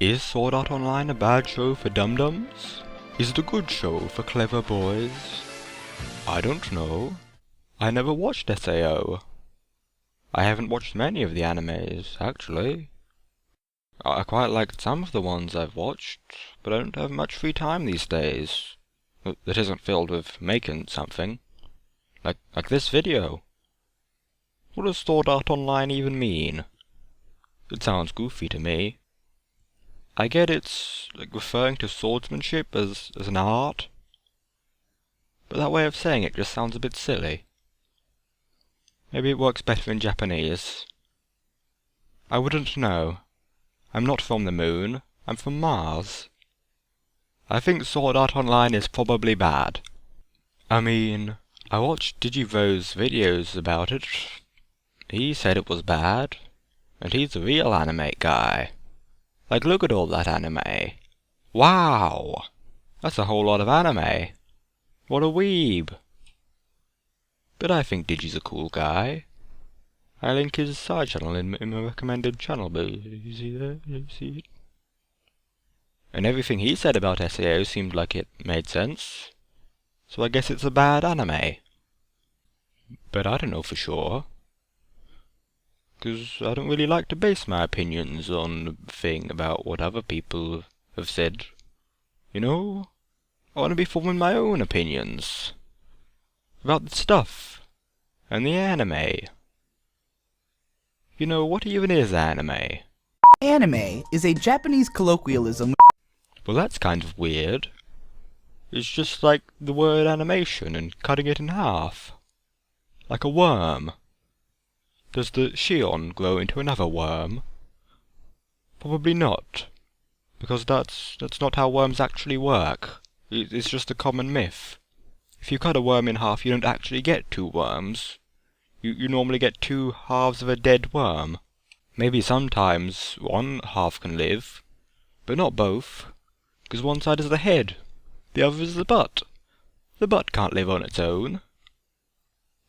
Is Sword Art Online a bad show for dum-dums? Is it a good show for clever boys? I don't know. I never watched SAO. I haven't watched many of the animes, actually. I quite liked some of the ones I've watched, but I don't have much free time these days. That isn't filled with making something. Like this video. What does Sword Art Online even mean? It sounds goofy to me. I get it's like referring to swordsmanship as an art, but that way of saying it just sounds a bit silly. Maybe it works better in Japanese. I wouldn't know. I'm not from the moon, I'm from Mars. I think Sword Art Online is probably bad. I mean, I watched Digibro's videos about it. He said it was bad, and he's a real anime guy. Like, look at all that anime. Wow! That's a whole lot of anime. What a weeb. But I think Digi's a cool guy. I link his side channel in my recommended channel, but you see there? You see it? And everything he said about SAO seemed like it made sense. So I guess it's a bad anime. But I don't know for sure. 'Cause I don't really like to base my opinions on a thing about what other people have said. You know? I want to be forming my own opinions. About the stuff. And the anime. You know, what even is anime? Anime is a Japanese colloquialism. Well, that's kind of weird. It's just like the word animation and cutting it in half. Like a worm. Does the shion grow into another worm? Probably not. Because that's not how worms actually work. It's just a common myth. If you cut a worm in half, you don't actually get two worms. You normally get two halves of a dead worm. Maybe sometimes one half can live, but not both. Because one side is the head, the other is the butt. The butt can't live on its own.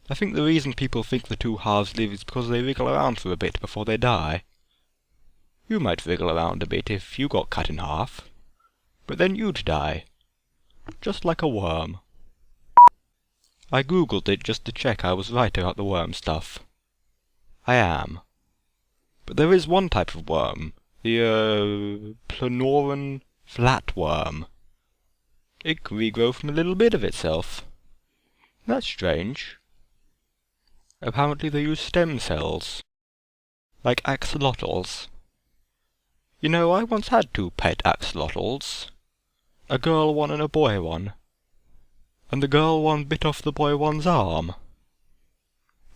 I think the reason people think the two halves live is because they wriggle around for a bit before they die. You might wriggle around a bit if you got cut in half, but then you'd die. Just like a worm. I googled it just to check I was right about the worm stuff. I am. But there is one type of worm, the Planoran flatworm. It can regrow from a little bit of itself. That's strange. Apparently they use stem cells. Like axolotls. You know, I once had two pet axolotls. A girl one and a boy one. And the girl one bit off the boy one's arm.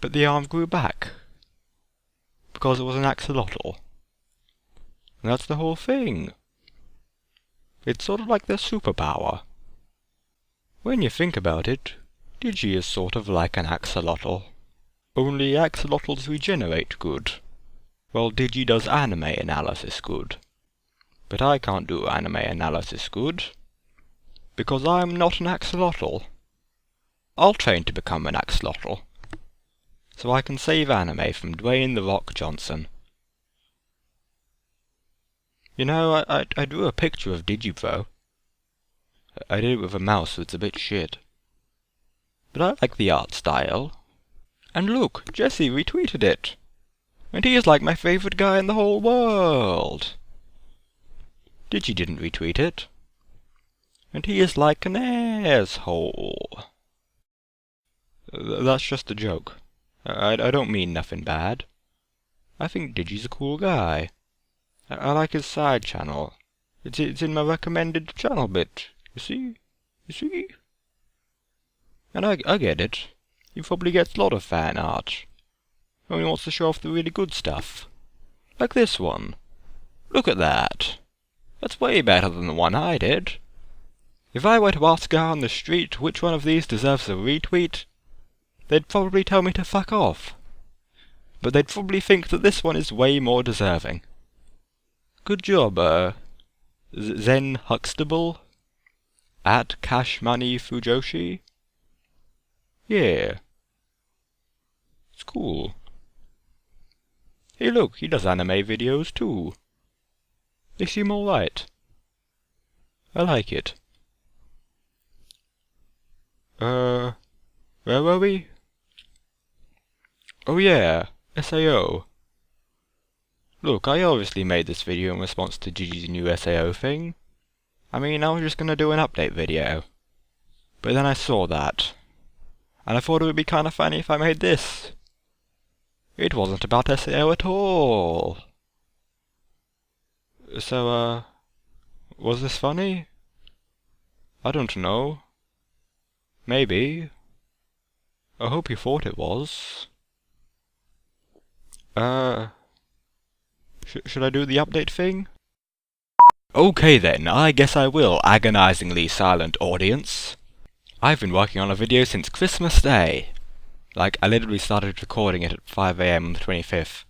But the arm grew back. Because it was an axolotl. And that's the whole thing. It's sort of like their superpower. When you think about it, Digi is sort of like an axolotl. Only axolotls regenerate good, while Digi does anime analysis good. But I can't do anime analysis good, because I'm not an axolotl. I'll train to become an axolotl, so I can save anime from Dwayne "The Rock" Johnson. You know, I drew a picture of Digibro. I did it with a mouse, so it's a bit shit. But I like the art style. And look, Jesse retweeted it. And he is like my favourite guy in the whole world. Digi didn't retweet it. And he is like an asshole. That's just a joke. I don't mean nothing bad. I think Digi's a cool guy. I like his side channel. It's in my recommended channel bit. You see? You see? And I get it. He probably gets a lot of fan art. Only wants to show off the really good stuff. Like this one. Look at that. That's way better than the one I did. If I were to ask a guy on the street which one of these deserves a retweet, they'd probably tell me to fuck off. But they'd probably think that this one is way more deserving. Good job, Zen Huxtable? At Cash Money Fujoshi? Yeah. It's cool. Hey look, he does anime videos too. They seem alright. I like it. Where were we? Oh yeah, SAO. Look, I obviously made this video in response to Gigi's new SAO thing. I mean, I was just gonna do an update video. But then I saw that. And I thought it would be kinda funny if I made this. It wasn't about SAO at all. So, was this funny? I don't know. Maybe. I hope you thought it was. Should I do the update thing? Okay then, I guess I will, agonizingly silent audience. I've been working on a video since Christmas Day. Like, I literally started recording it at 5 AM on the 25th.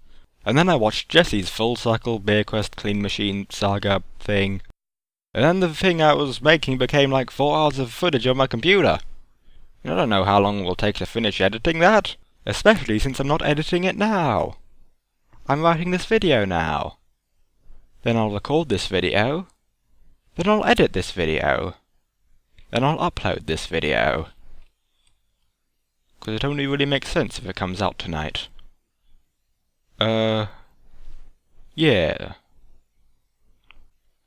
And then I watched Jesse's full circle beer quest clean machine saga thing. And then the thing I was making became like 4 hours of footage on my computer. I don't know how long it will take to finish editing that, especially since I'm not editing it now. I'm writing this video now. Then I'll record this video. Then I'll edit this video. Then I'll upload this video. 'Cause it only really makes sense if it comes out tonight. Yeah.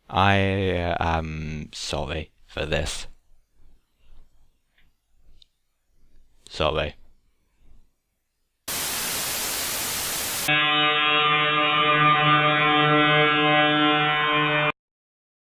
I am sorry for this. Sorry.